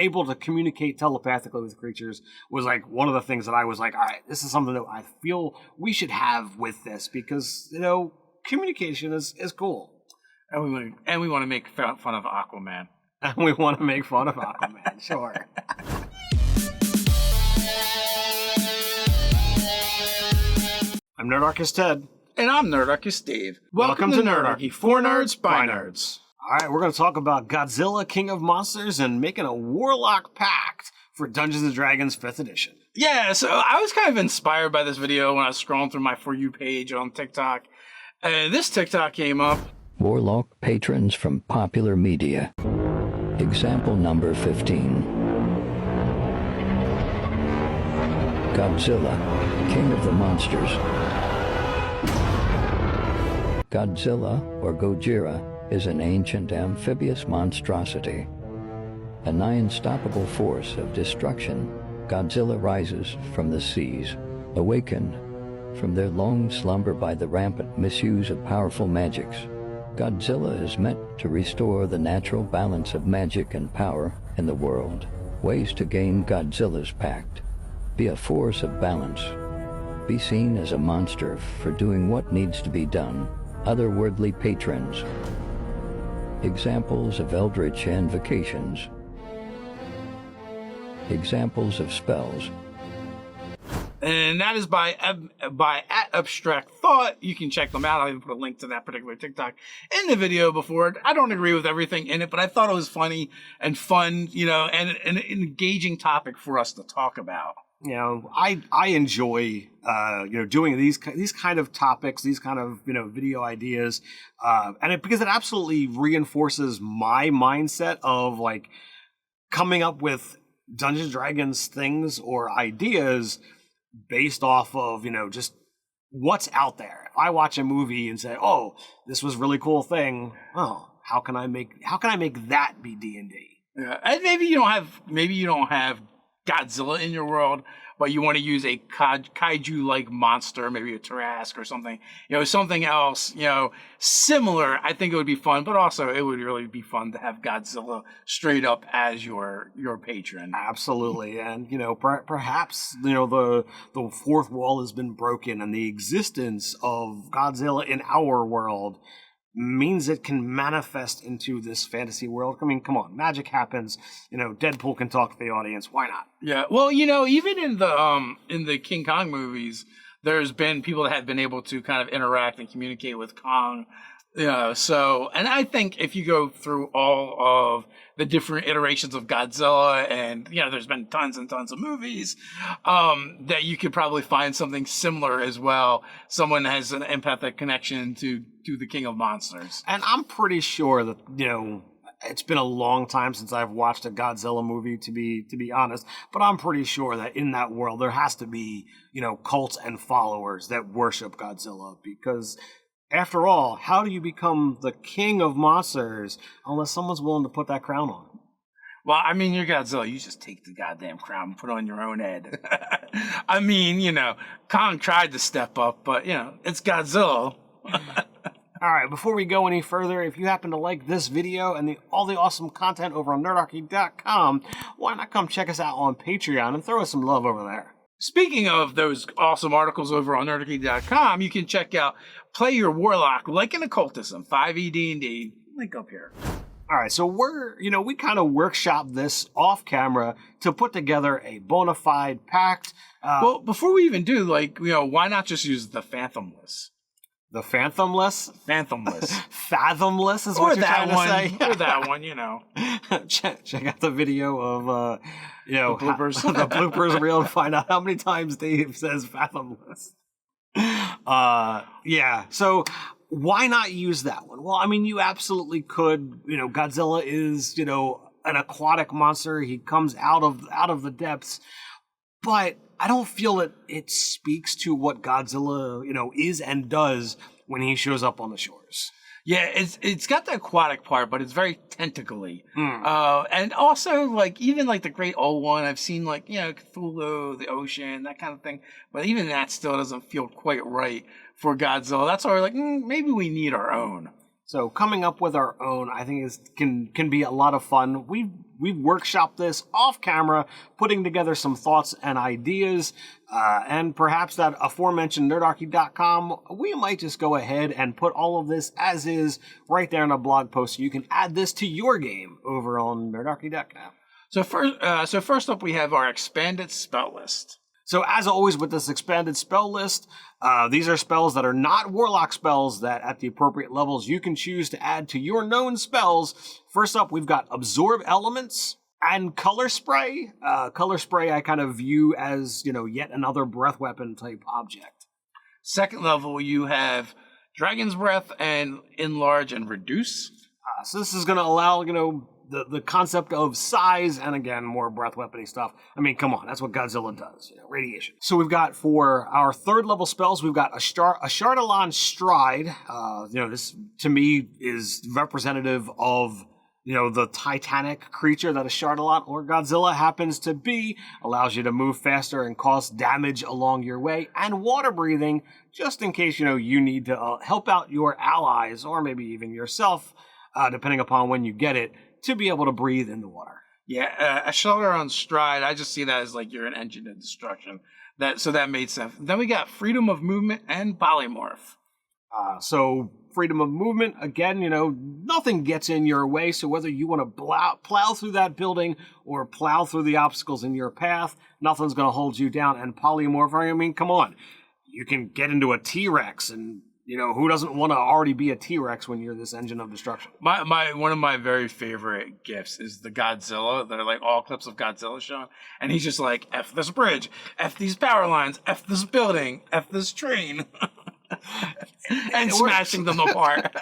able to communicate telepathically with creatures was like one of the things that I was like, all right, this is something that I feel we should have with this because, communication is cool. And we want to make fun of Aquaman. And we want to make fun of Aquaman, sure. I'm Nerdarchy Ted. And I'm Nerdarchy Dave. Welcome to Nerdarchy. For nerds, by nerds. All right, we're going to talk about Godzilla, King of Monsters, and making a Warlock Pact for Dungeons & Dragons 5th edition. Yeah, so I was kind of inspired by this video when I was scrolling through my For You page on TikTok. And this TikTok came up. Warlock patrons from popular media. Example number 15. Godzilla, King of the Monsters. Godzilla, or Gojira, is an ancient amphibious monstrosity. A nigh-unstoppable force of destruction, Godzilla rises from the seas, awakened from their long slumber by the rampant misuse of powerful magics. Godzilla is meant to restore the natural balance of magic and power in the world. Ways to gain Godzilla's pact. Be a force of balance. Be seen as a monster for doing what needs to be done. Otherworldly patrons. Examples of eldritch invocations. Examples of spells. And that is by @Abstract Thought. You can check them out. I'll even put a link to that particular TikTok in the video before. I don't agree with everything in it, but I thought it was funny and fun, and an engaging topic for us to talk about. I enjoy, doing these kind of topics, these kind of, video ideas, because it absolutely reinforces my mindset of like coming up with Dungeons & Dragons things or ideas based off of, just what's out there. If I watch a movie and say, oh, this was a really cool thing, oh, how can I make that be D&D? Yeah, and maybe you don't have Godzilla in your world, but you want to use a kaiju-like monster, maybe a Tarrasque or something, something else, similar. I think it would be fun, but also it would really be fun to have Godzilla straight up as your patron. Absolutely, and perhaps the fourth wall has been broken, and the existence of Godzilla in our world means it can manifest into this fantasy world. I mean, come on, magic happens. Deadpool can talk to the audience. Why not? Yeah. Well, even in the King Kong movies, there's been people that have been able to kind of interact and communicate with Kong. So, and I think if you go through all of the different iterations of Godzilla, and there's been tons and tons of movies, that you could probably find something similar as well. Someone has an empathic connection to the King of Monsters. And I'm pretty sure that, it's been a long time since I've watched a Godzilla movie, to be honest, but I'm pretty sure that in that world there has to be, cults and followers that worship Godzilla, because after all, how do you become the king of monsters unless someone's willing to put that crown on? Well, I mean, you're Godzilla. You just take the goddamn crown and put it on your own head. I mean, Kong tried to step up, but, it's Godzilla. All right, before we go any further, if you happen to like this video and all the awesome content over on Nerdarchy.com, why not come check us out on Patreon and throw us some love over there? Speaking of those awesome articles over on Nerdarchy.com, you can check out Play Your Warlock Like an Occultism, 5e D&D, link up here. All right, so we kind of workshopped this off camera to put together a bona fide pact. Well, before we even do, why not just use the Phantomless? The Phantomless? Phantomless. Fathomless is what you're trying to say? Or that one, Check out the video of, the bloopers. The bloopers reel to find out how many times Dave says fathomless. Yeah, so why not use that one? Well, I mean, you absolutely could. Godzilla is, an aquatic monster. He comes out of the depths. But I don't feel that it speaks to what Godzilla, is and does when he shows up on the shores. Yeah, it's got the aquatic part, but it's very tentacly. And also, even the Great Old One, I've seen, Cthulhu, the ocean, that kind of thing. But even that still doesn't feel quite right for Godzilla. That's why we're like, maybe we need our own. So coming up with our own, I think, can be a lot of fun. We've workshopped this off camera, putting together some thoughts and ideas, and perhaps that aforementioned nerdarchy.com, we might just go ahead and put all of this as is right there in a blog post, so you can add this to your game over on nerdarchy.com. So first up, we have our expanded spell list. So as always with this expanded spell list, these are spells that are not Warlock spells that at the appropriate levels you can choose to add to your known spells. First up, we've got Absorb Elements and Color Spray. Color Spray I kind of view as, yet another breath weapon type object. Second level, you have Dragon's Breath and Enlarge and Reduce. So this is going to allow, the concept of size, and again, more breath weapony stuff. I mean, come on, that's what Godzilla does, radiation. So we've got, for our third level spells, we've got a Chardalon Stride. This to me is representative of, the titanic creature that a Chardalon or Godzilla happens to be. Allows you to move faster and cause damage along your way, and water breathing, just in case, you need to help out your allies, or maybe even yourself, depending upon when you get it, to be able to breathe in the water. Yeah, a Chardalon Stride, I just see that as like you're an engine of destruction. So that made sense. Then we got Freedom of Movement and Polymorph. So freedom of movement, again, nothing gets in your way. So whether you want to plow through that building or plow through the obstacles in your path, nothing's going to hold you down. And Polymorph, I mean, come on. You can get into a T-Rex, and who doesn't want to already be a T-Rex when you're this engine of destruction? One of my very favorite gifs is the Godzilla. They're like all clips of Godzilla shown. And he's just like, F this bridge, F these power lines, F this building, F this train. And smashing them apart.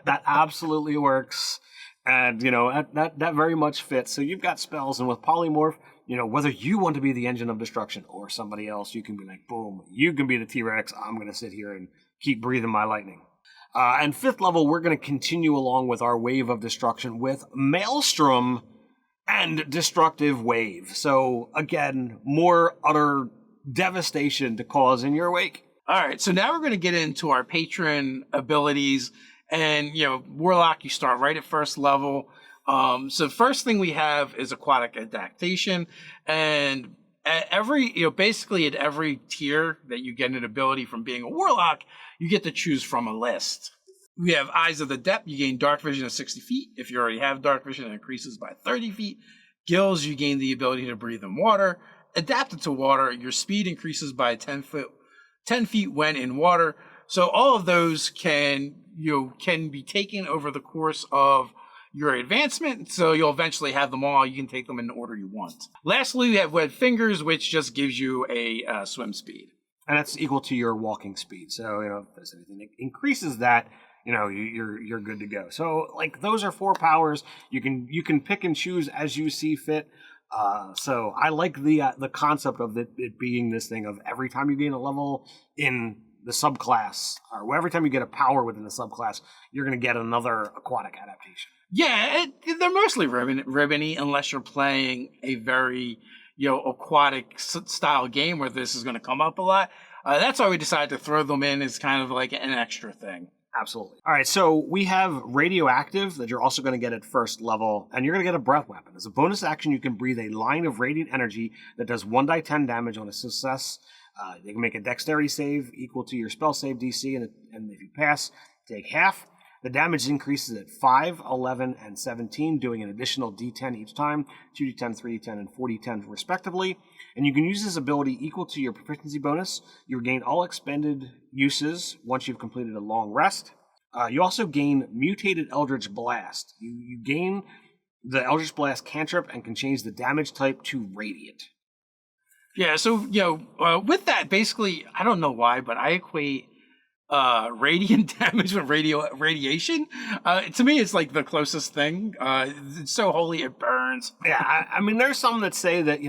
That absolutely works. And, that very much fits. So you've got spells, and with Polymorph, whether you want to be the engine of destruction or somebody else, you can be like, boom, you can be the T-Rex. I'm going to sit here and keep breathing my lightning. And fifth level, we're going to continue along with our wave of destruction with Maelstrom and Destructive Wave. So again, more utter devastation to cause in your wake. All right, so now we're going to get into our patron abilities. And, Warlock, you start right at first level. So the first thing we have is Aquatic Adaptation. And at basically at every tier that you get an ability from being a Warlock, you get to choose from a list. We have Eyes of the Depth. You gain dark vision of 60 feet. If you already have dark vision, it increases by 30 feet. Gills, you gain the ability to breathe in water. Adapted to water, your speed increases by 10 feet when in water. So all of those can be taken over the course of your advancement, so you'll eventually have them all. You can take them in the order you want. Lastly, we have Web Fingers, which just gives you a swim speed. And that's equal to your walking speed. So, if there's anything that increases that, you're good to go. So, those are 4 powers. You can pick and choose as you see fit. So I like the concept of it being this thing of every time you gain a level in the subclass, or every time you get a power within the subclass, you're going to get another aquatic adaptation. Yeah, they're mostly ribbony unless you're playing a very aquatic style game where this is going to come up a lot. That's why we decided to throw them in as kind of like an extra thing. Absolutely. All right, so we have Radioactive that you're also going to get at first level, and you're going to get a breath weapon. As a bonus action, you can breathe a line of radiant energy that does 1d10 damage on a success. You can make a dexterity save equal to your spell save DC, and if you pass, take half. The damage increases at 5, 11, and 17, doing an additional d10 each time, 2d10, 3d10, and 4d10 respectively. And you can use this ability equal to your proficiency bonus. You regain all expended uses once you've completed a long rest. You also gain Mutated Eldritch Blast. You gain the Eldritch Blast cantrip and can change the damage type to Radiant. Yeah, so, with that, basically, I don't know why, but I equate radiant damage with radiation. To me, it's like the closest thing. It's so holy it burns. Yeah, I mean, there's some that say that,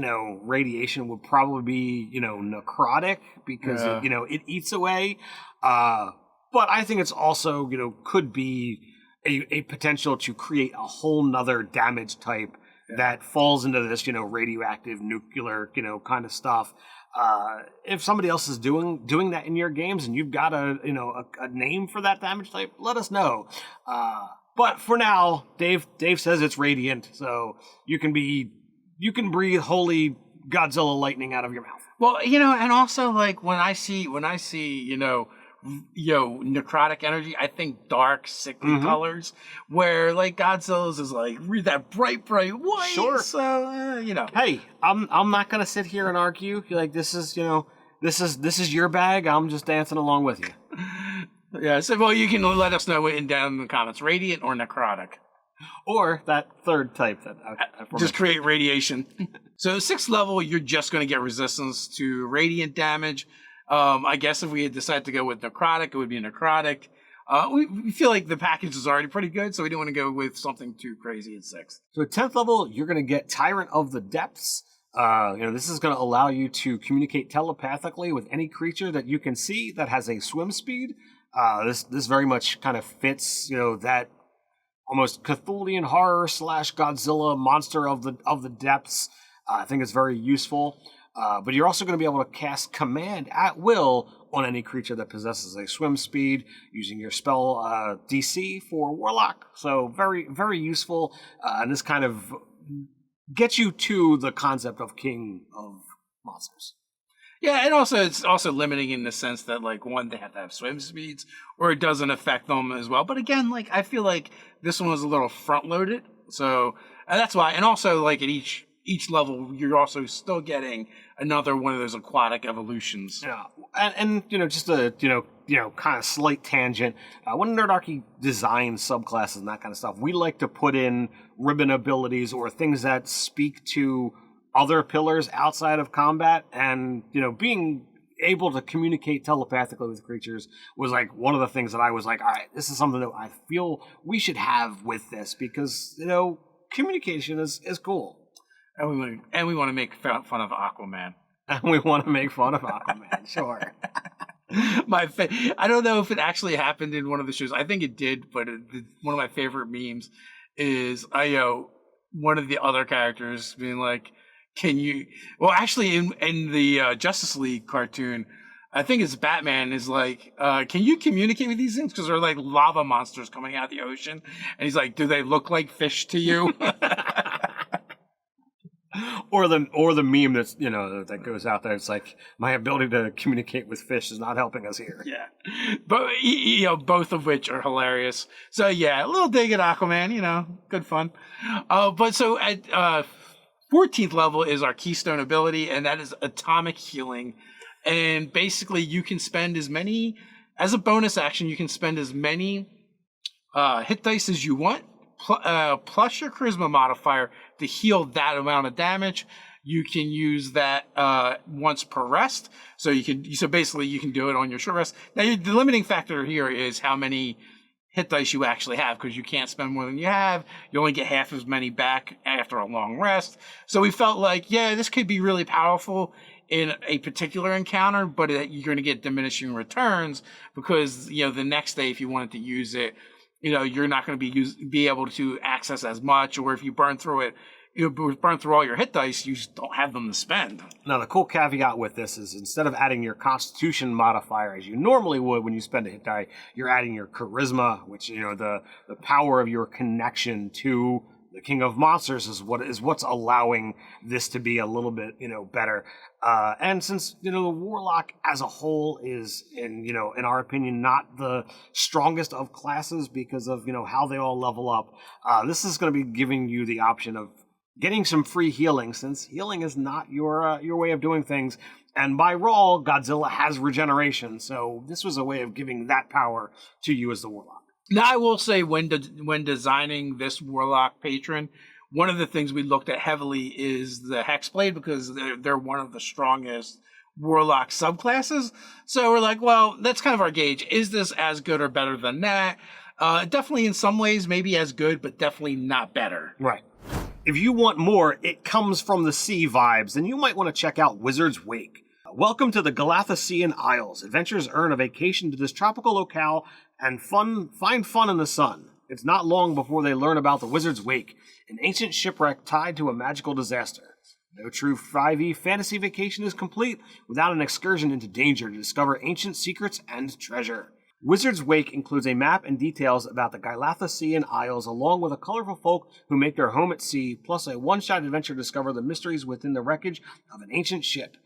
radiation would probably be, necrotic because, it eats away. But I think it's also, could be a potential to create a whole nother damage type that falls into this, radioactive, nuclear, kind of stuff. If somebody else is doing that in your games and you've got a name for that damage type, let us know. But for now, Dave says it's radiant, so you can breathe holy Godzilla lightning out of your mouth. Well, and also like when I see necrotic energy, I think dark, sickly colors, where like Godzilla's is like that bright white. Sure. So Hey, I'm not gonna sit here and argue. Like this is your bag. I'm just dancing along with you. Yeah. So well, you can let us know down in the comments, radiant or necrotic, or that third type that I just create radiation. So 6th level, you're just going to get resistance to radiant damage. I guess if we had decided to go with necrotic, it would be necrotic. We feel like the package is already pretty good, so we didn't want to go with something too crazy at 6th. So at 10th level, you're going to get Tyrant of the Depths. This is going to allow you to communicate telepathically with any creature that you can see that has a swim speed. This very much kind of fits, that almost Cthulhian horror / Godzilla monster of the depths. I think it's very useful. But you're also going to be able to cast command at will on any creature that possesses a swim speed using your spell DC for Warlock. So very, very useful. And this kind of gets you to the concept of King of Monsters. Yeah, and also it's also limiting in the sense that like one, they have to have swim speeds, or it doesn't affect them as well. But again, like I feel like this one was a little front loaded, so and that's why. And also like at each level, you're also still getting another one of those aquatic evolutions. Yeah, and just a kind of slight tangent. When Nerdarchy designs subclasses and that kind of stuff, we like to put in ribbon abilities or things that speak to other pillars outside of combat, and being able to communicate telepathically with creatures was like one of the things that I was like, all right, this is something that I feel we should have with this, because communication is cool. And we want to make fun of Aquaman. And we want to make fun of Aquaman, sure. I don't know if it actually happened in one of the shows. I think it did, but one of my favorite memes is one of the other characters being like, "Can you?" Well, actually, in the Justice League cartoon, I think it's Batman is like, "Can you communicate with these things? Because they're like lava monsters coming out of the ocean." And he's like, "Do they look like fish to you?" Or the meme that's that goes out there. It's like, my ability to communicate with fish is not helping us here. Yeah, but both of which are hilarious. So yeah, a little dig at Aquaman. Good fun. But so at 14th level is our keystone ability, and that is atomic healing. And basically, you can spend as a bonus action, you can spend as many hit dice as you want, plus your charisma modifier to heal that amount of damage. You can use that once per rest. So basically you can do it on your short rest. Now the limiting factor here is how many hit dice you actually have, because you can't spend more than you have. You only get half as many back after a long rest. So we felt like, yeah, this could be really powerful in a particular encounter, but you're going to get diminishing returns, because the next day if you wanted to use it, you're not going to be able to access as much, or if you burn through it, burn through all your hit dice, you just don't have them to spend. Now, the cool caveat with this is, instead of adding your Constitution modifier as you normally would when you spend a hit die, you're adding your Charisma, which the power of your connection to the King of Monsters is what's allowing this to be a little bit better. And since the Warlock as a whole is in our opinion not the strongest of classes because of how they all level up, this is going to be giving you the option of getting some free healing, since healing is not your way of doing things. And by role, Godzilla has regeneration, so this was a way of giving that power to you as the Warlock. Now, I will say, when designing this Warlock Patron, one of the things we looked at heavily is the Hexblade, because they're one of the strongest Warlock subclasses. So we're like, well, that's kind of our gauge. Is this as good or better than that? Definitely in some ways, maybe as good, but definitely not better. Right. If you want more It Comes From the Sea vibes, then you might want to check out Wizard's Wake. Welcome to the Galathasian Isles. Adventurers earn a vacation to this tropical locale and find fun in the sun. It's not long before they learn about the Wizard's Wake, an ancient shipwreck tied to a magical disaster. No true 5e fantasy vacation is complete without an excursion into danger to discover ancient secrets and treasure. Wizard's Wake includes a map and details about the Gylathocean Isles, along with a colorful folk who make their home at sea, plus a one-shot adventure to discover the mysteries within the wreckage of an ancient ship.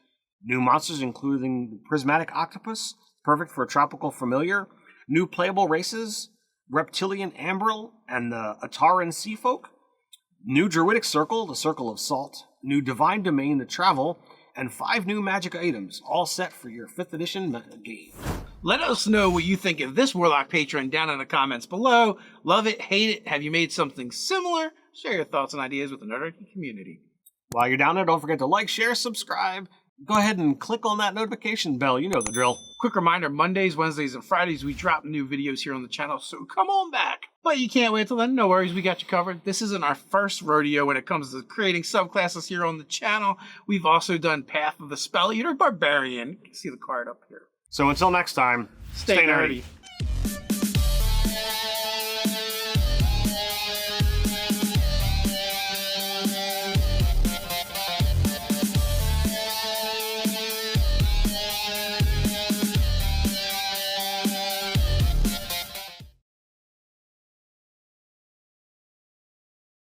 New monsters including the prismatic octopus, perfect for a tropical familiar, new playable races, reptilian ambril, and the Ataran sea folk, new druidic circle, the Circle of Salt, new divine domain, the Travel, and 5 new magic items, all set for your 5th edition game. Let us know what you think of this Warlock Patron down in the comments below. Love it, hate it, have you made something similar? Share your thoughts and ideas with the Nerdarchy community. While you're down there, don't forget to like, share, subscribe. Go ahead and click on that notification bell. You know the drill. Quick reminder, Mondays, Wednesdays, and Fridays, we drop new videos here on the channel, so come on back. But you can't wait till then. No worries, we got you covered. This isn't our first rodeo when it comes to creating subclasses here on the channel. We've also done Path of the Spell Eater Barbarian. You can see the card up here. So until next time, Stay nerdy.